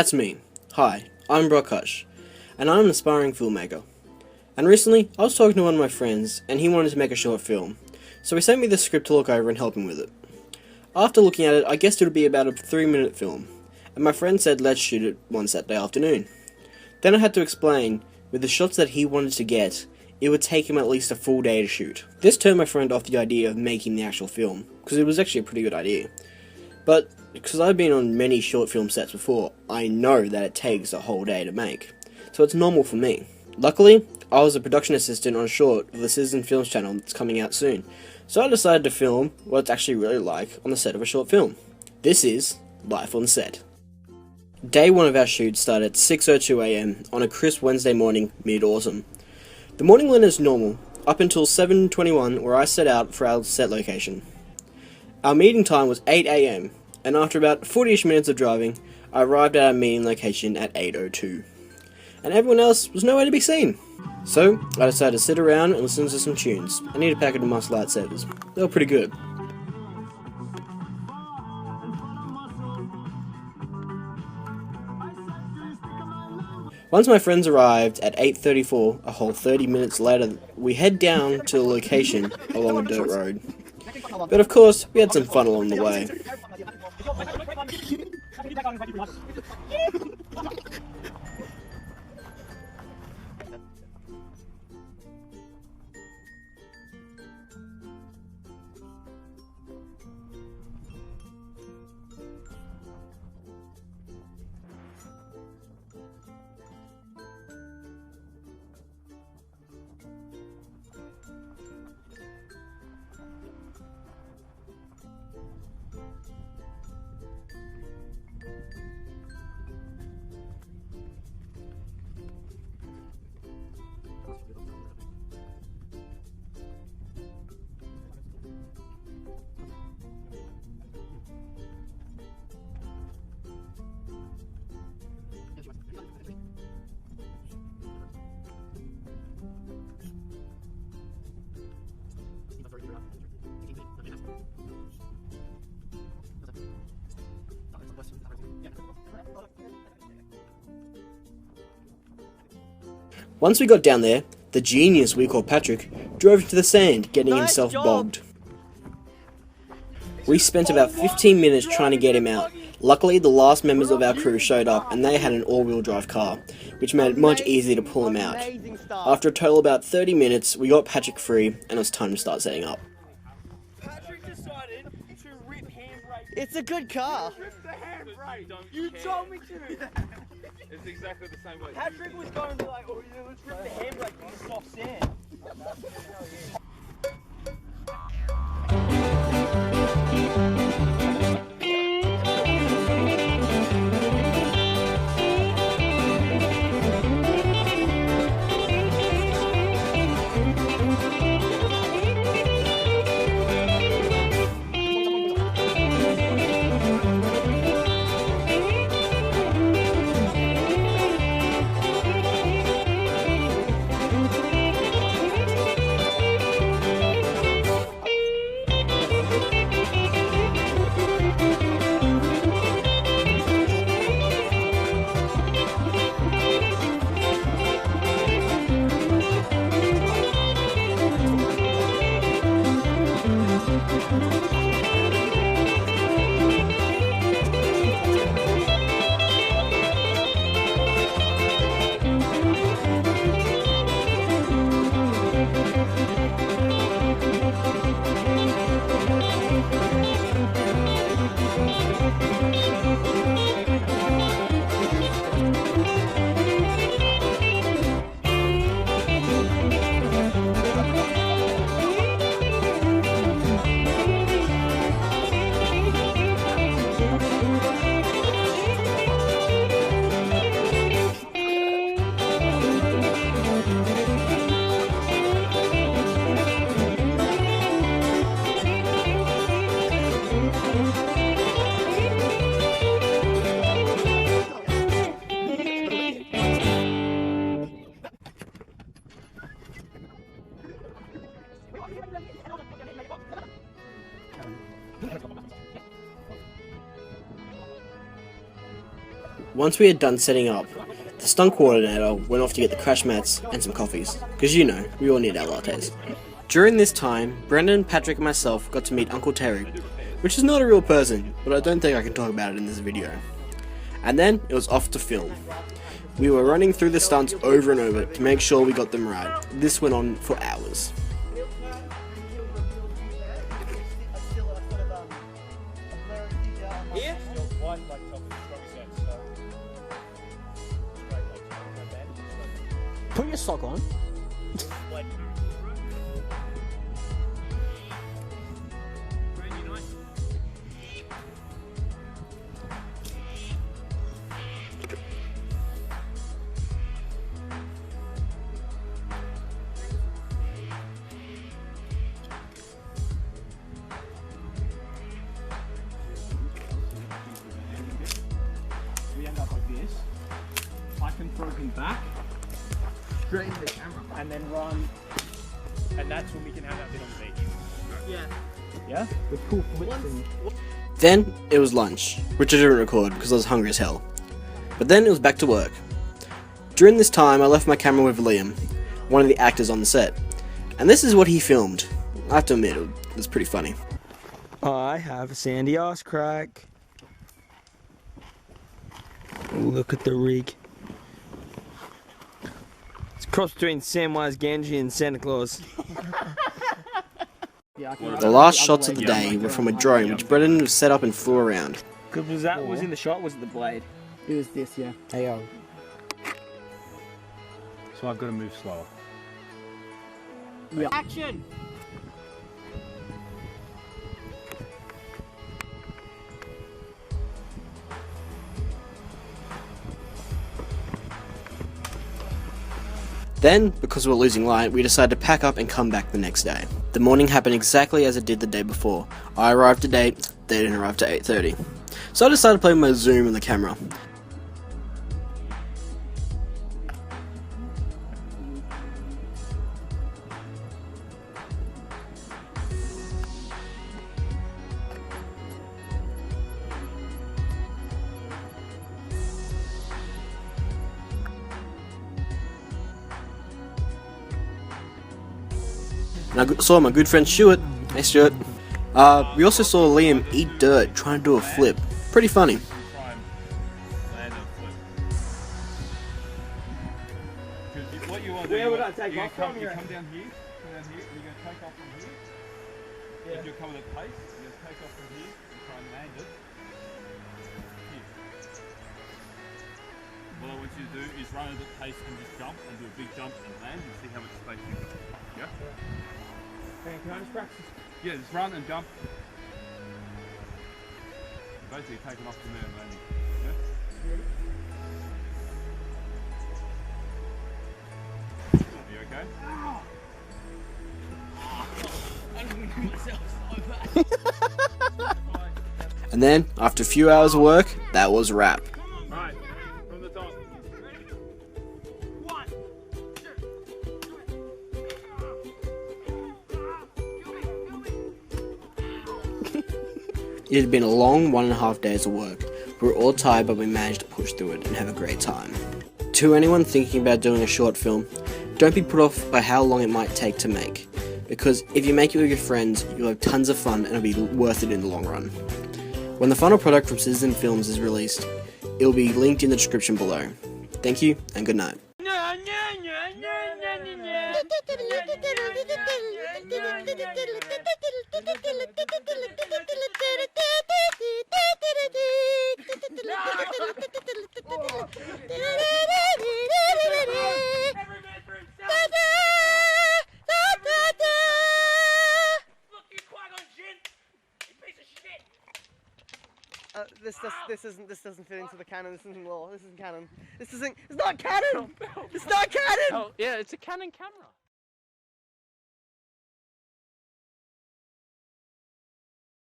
That's me. Hi, I'm Brakash, and I'm an aspiring filmmaker. And recently, I was talking to one of my friends, and he wanted to make a short film, so he sent me the script to look over and help him with it. After looking at it, I guessed it would be about a 3-minute film, and my friend said let's shoot it one Saturday afternoon. Then I had to explain, with the shots that he wanted to get, it would take him at least a full day to shoot. This turned my friend off the idea of making the actual film, because it was actually a pretty good idea. But, because I've been on many short film sets before, I know that it takes a whole day to make, so it's normal for me. Luckily, I was a production assistant on a short of the Citizen Films channel that's coming out soon, so I decided to film what it's actually really like on the set of a short film. This is Life on Set. Day 1 of our shoot started at 6:02 AM on a crisp Wednesday morning mid-autumn. The morning went as normal, up until 7:21 where I set out for our set location. Our meeting time was 8 AM, and after about 40-ish minutes of driving, I arrived at our meeting location at 8:02. And everyone else was nowhere to be seen. So, I decided to sit around and listen to some tunes. I need a packet of Must Lightsabers. They were pretty good. Once my friends arrived at 8:34, a whole 30 minutes later, we head down to the location along a dirt road. But of course, we had some fun along the way. Once we got down there, the genius we call Patrick drove into the sand, getting himself bogged. We spent about 15 minutes trying to get him out. Luckily, the last members of our crew showed up and they had an all-wheel drive car, which made it much easier to pull him out. After a total of about 30 minutes, we got Patrick free and it was time to start setting up. Patrick decided to rip handbrake. It's a good car. Rip the handbrake. You told me to. It's exactly the same way. Patrick was going to be like, oh yeah, let's rip the handbrake on the soft sand. Once we had done setting up, the stunt coordinator went off to get the crash mats and some coffees, because you know, we all need our lattes. During this time, Brendan, Patrick and myself got to meet Uncle Terry, which is not a real person, but I don't think I can talk about it in this video. And then, it was off to film. We were running through the stunts over and over to make sure we got them right. This went on for hours. Put your sock on. We end up like this. I can throw him back, straight into the camera, and then run. And that's when we can have that bit on the beach. Yeah. Yeah? With cool flips and... Then, it was lunch, which I didn't record because I was hungry as hell. But then it was back to work. During this time, I left my camera with Liam, one of the actors on the set. And this is what he filmed. I have to admit, it was pretty funny. I have a sandy ass crack. Look at the rig. It's a cross between Samwise Gamgee and Santa Claus. The last shots of the day were from a drone which Brendan set up and flew around. Was that was in the shot? Was it the blade? It was this, yeah. Hey yo. So I've got to move slower. Action! Then, because we were losing light, we decided to pack up and come back the next day. The morning happened exactly as it did the day before. I arrived at 8, they didn't arrive to 8:30. So I decided to play with my zoom on the camera. And I saw my good friend Stuart. Hey Stuart. We also saw Liam eat dirt trying to do a flip. Pretty funny. Where would I take off from You here? come down here, and you're going to take off from here. Yeah. If you're coming at pace, you're going to take off from here and try and land it. Here. What I want you to do is run at pace and just jump and do a big jump and land and see how much space you got. Yeah? Okay, can I just practice? Yeah, just run and jump. Basically taking off from there and landing. Yeah? Are you okay? And then, after a few hours of work, that was a wrap. Right, from the top. It had been a long 1.5 days of work. We were all tired, but we managed to push through it and have a great time. To anyone thinking about doing a short film, don't be put off by how long it might take to make, because if you make it with your friends, you'll have tons of fun and it'll be worth it in the long run. When the final product from Citizen Films is released, it'll be linked in the description below. Thank you, and good night. This doesn't fit into the canon. This isn't law. This isn't canon. This isn't. It's not canon. It's not canon. Oh, yeah, it's a Canon camera.